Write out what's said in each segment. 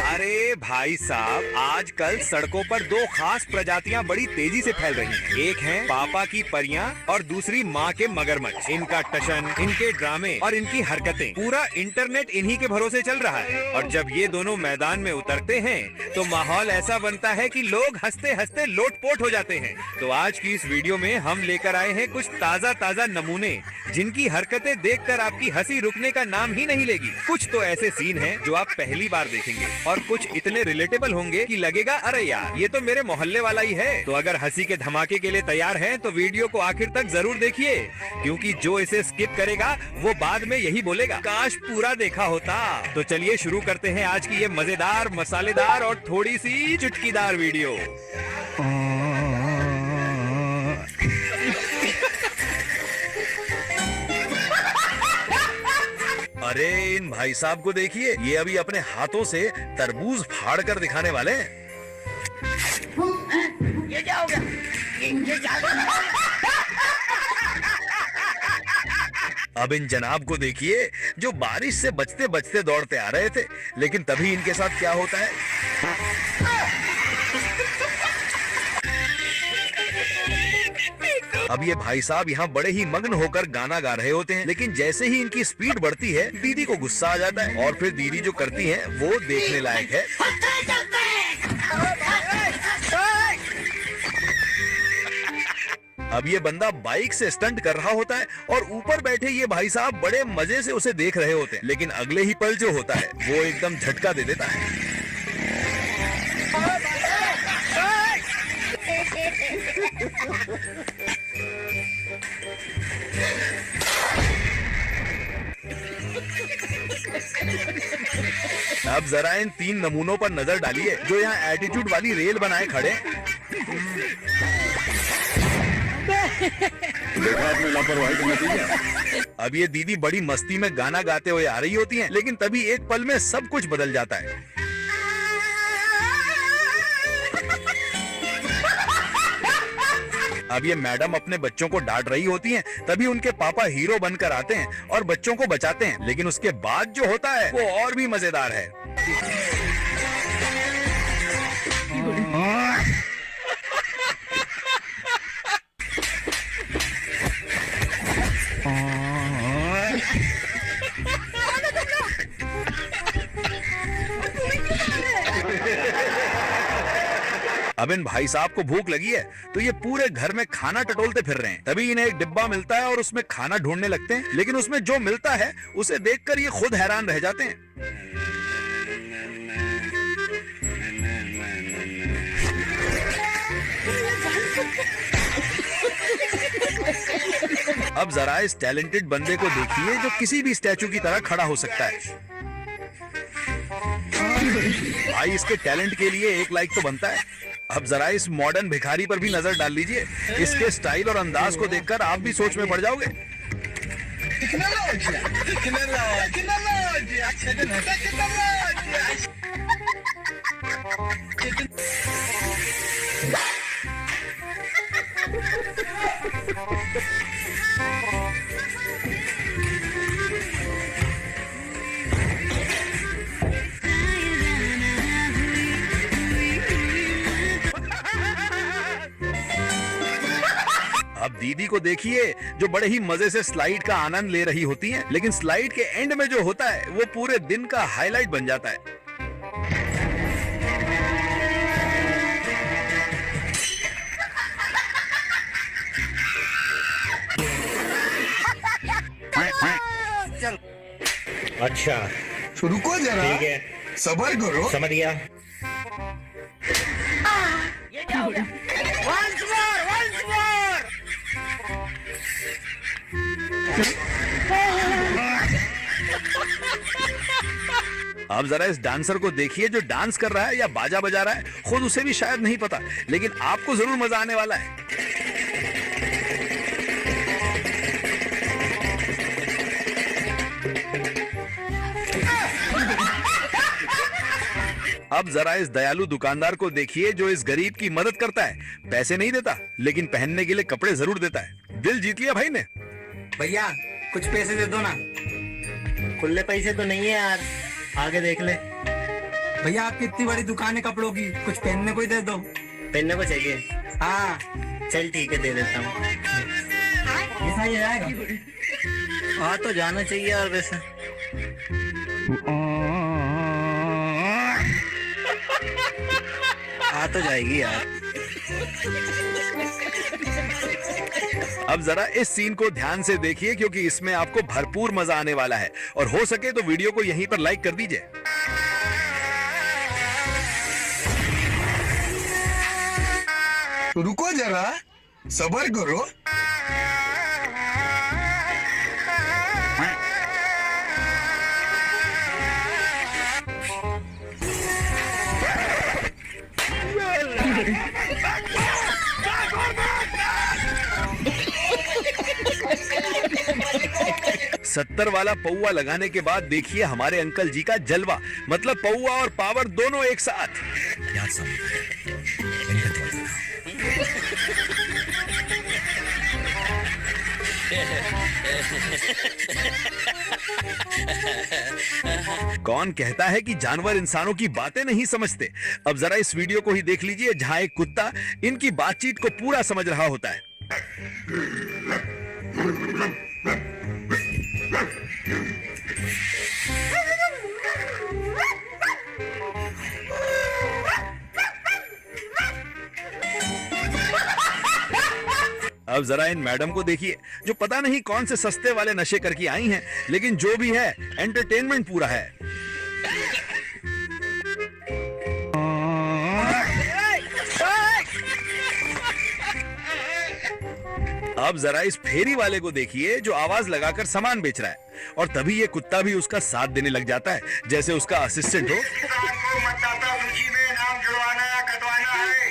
अरे भाई साहब, आजकल सड़कों पर दो खास प्रजातियां बड़ी तेजी से फैल रही हैं। एक है पापा की परियां और दूसरी माँ के मगरमच्छ। इनका टशन, इनके ड्रामे और इनकी हरकतें, पूरा इंटरनेट इन्हीं के भरोसे चल रहा है। और जब ये दोनों मैदान में उतरते हैं तो माहौल ऐसा बनता है कि लोग हंसते हंसते लोटपोट हो जाते हैं। तो आज की इस वीडियो में हम लेकर आए हैं कुछ ताजा नमूने, जिनकी हरकतें देखकर आपकी हंसी रुकने का नाम ही नहीं लेगी। कुछ तो ऐसे सीन हैं जो आप पहली बार देखेंगे और कुछ इतने रिलेटेबल होंगे कि लगेगा अरे यार ये तो मेरे मोहल्ले वाला ही है। तो अगर हंसी के धमाके के लिए तैयार हैं तो वीडियो को आखिर तक जरूर देखिए, क्योंकि जो इसे स्किप करेगा वो बाद में यही बोलेगा काश पूरा देखा होता। तो चलिए शुरू करते हैं आज की ये मजेदार, मसालेदार और थोड़ी सी चुटकीदार वीडियो। अरे इन भाई साहब को देखिए, ये अभी अपने हाथों से तरबूज फाड़ कर दिखाने वाले हैं। ये क्या हो गया? ये क्या हो गया? अब इन जनाब को देखिए जो बारिश से बचते बचते दौड़ते आ रहे थे, लेकिन तभी इनके साथ क्या होता है। अब ये भाई साहब यहाँ बड़े ही मग्न होकर गाना गा रहे होते हैं, लेकिन जैसे ही इनकी स्पीड बढ़ती है दीदी को गुस्सा आ जाता है और फिर दीदी जो करती है वो देखने लायक है। अब ये बंदा बाइक से स्टंट कर रहा होता है और ऊपर बैठे ये भाई साहब बड़े मजे से उसे देख रहे होते हैं, लेकिन अगले ही पल जो होता है वो एकदम झटका दे देता है। अब जरा इन तीन नमूनों पर नजर डालिए जो यहाँ एटीट्यूड वाली रेल बनाए खड़े। देखा आपने लापरवाही का नतीजा। अब ये दीदी बड़ी मस्ती में गाना गाते हुए आ रही होती हैं, लेकिन तभी एक पल में सब कुछ बदल जाता है। अब ये मैडम अपने बच्चों को डांट रही होती हैं, तभी उनके पापा हीरो बनकर आते हैं और बच्चों को बचाते हैं, लेकिन उसके बाद जो होता है वो और भी मजेदार है। अब इन भाई साहब को भूख लगी है तो ये पूरे घर में खाना टटोलते फिर रहे हैं। तभी इन्हें एक डिब्बा मिलता है और उसमें खाना ढूंढने लगते हैं, लेकिन उसमें जो मिलता है उसे देखकर ये खुद हैरान रह जाते हैं। अब जरा इस टैलेंटेड बंदे को देखिए जो किसी भी स्टैचू की तरह खड़ा हो सकता है। भाई इसके टैलेंट के लिए एक लाइक तो बनता है। अब जरा इस मॉडर्न भिखारी पर भी नजर डाल लीजिए, इसके स्टाइल और अंदाज को देखकर आप भी सोच में पड़ जाओगे। अब दीदी को देखिए जो बड़े ही मजे से स्लाइड का आनंद ले रही होती हैं, लेकिन स्लाइड के एंड में जो होता है वो पूरे दिन का हाईलाइट बन जाता है। अच्छा रुको जरा, ठीक है, सबर करो। समझ गया। ये क्या हो गया? Once more, once more. अब जरा इस डांसर को देखिए जो डांस कर रहा है या बाजा बजा रहा है, खुद उसे भी शायद नहीं पता, लेकिन आपको जरूर मजा आने वाला है। अब जरा इस दयालु दुकानदार को देखिए जो इस गरीब की मदद करता है। पैसे नहीं देता, लेकिन पहनने के लिए कपड़े जरूर देता है। दिल जीत लिया भाई ने। भैया कुछ पैसे दे दो ना। खुले पैसे तो नहीं है यार, आगे देख ले। भैया आपकी इतनी बड़ी दुकान है कपड़ों की, कुछ पहनने को ही दे दो। पहनने को चाहिए? हाँ चल ठीक है, दे देता हूँ। ये सही रहेगा। हाँ तो जाना चाहिए यार वैसे। आ तो जाएगी यार। अब जरा इस सीन को ध्यान से देखिए क्योंकि इसमें आपको भरपूर मजा आने वाला है और हो सके तो वीडियो को यहीं पर लाइक कर दीजिए। रुको जरा, सबर करो। सत्तर वाला पौवा लगाने के बाद देखिए हमारे अंकल जी का जलवा, मतलब पौवा और पावर दोनों एक साथ। कौन कहता है कि जानवर इंसानों की बातें नहीं समझते? अब जरा इस वीडियो को ही देख लीजिए जहां एक कुत्ता इनकी बातचीत को पूरा समझ रहा होता है। अब जरा इन मैडम को देखिए जो पता नहीं कौन से सस्ते वाले नशे करके आई हैं, लेकिन जो भी है एंटरटेनमेंट पूरा है। अब जरा इस फेरी वाले को देखिए जो आवाज लगाकर सामान बेच रहा है और तभी ये कुत्ता भी उसका साथ देने लग जाता है जैसे उसका असिस्टेंट हो। मतदाता सूची में नाम जुड़वाना या कटवाना है।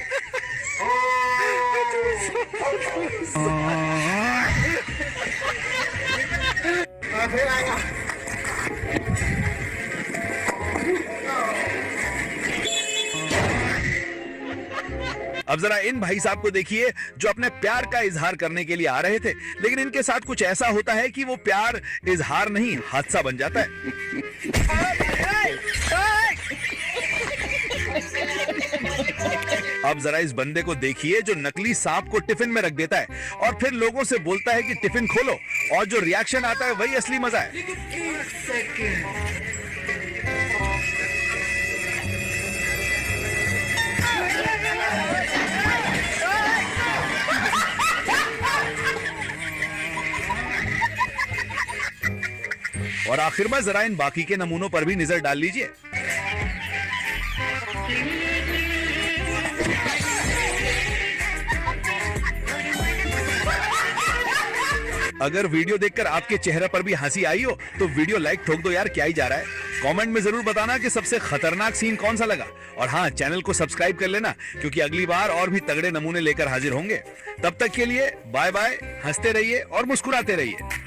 फिर आएगा। अब जरा इन भाई साहब को देखिए जो अपने प्यार का इजहार करने के लिए आ रहे थे, लेकिन इनके साथ कुछ ऐसा होता है कि वो प्यार इजहार नहीं हादसा बन जाता है। अब जरा इस बंदे को देखिए जो नकली सांप को टिफिन में रख देता है और फिर लोगों से बोलता है कि टिफिन खोलो, और जो रिएक्शन आता है वही असली मजा है। और आखिर में जरा इन बाकी के नमूनों पर भी नजर डाल लीजिए। अगर वीडियो देखकर आपके चेहरे पर भी हंसी आई हो तो वीडियो लाइक ठोक दो यार, क्या ही जा रहा है। कमेंट में जरूर बताना कि सबसे खतरनाक सीन कौन सा लगा, और हाँ चैनल को सब्सक्राइब कर लेना क्योंकि अगली बार और भी तगड़े नमूने लेकर हाजिर होंगे। तब तक के लिए बाय बाय, हंसते रहिए और मुस्कुराते रहिए।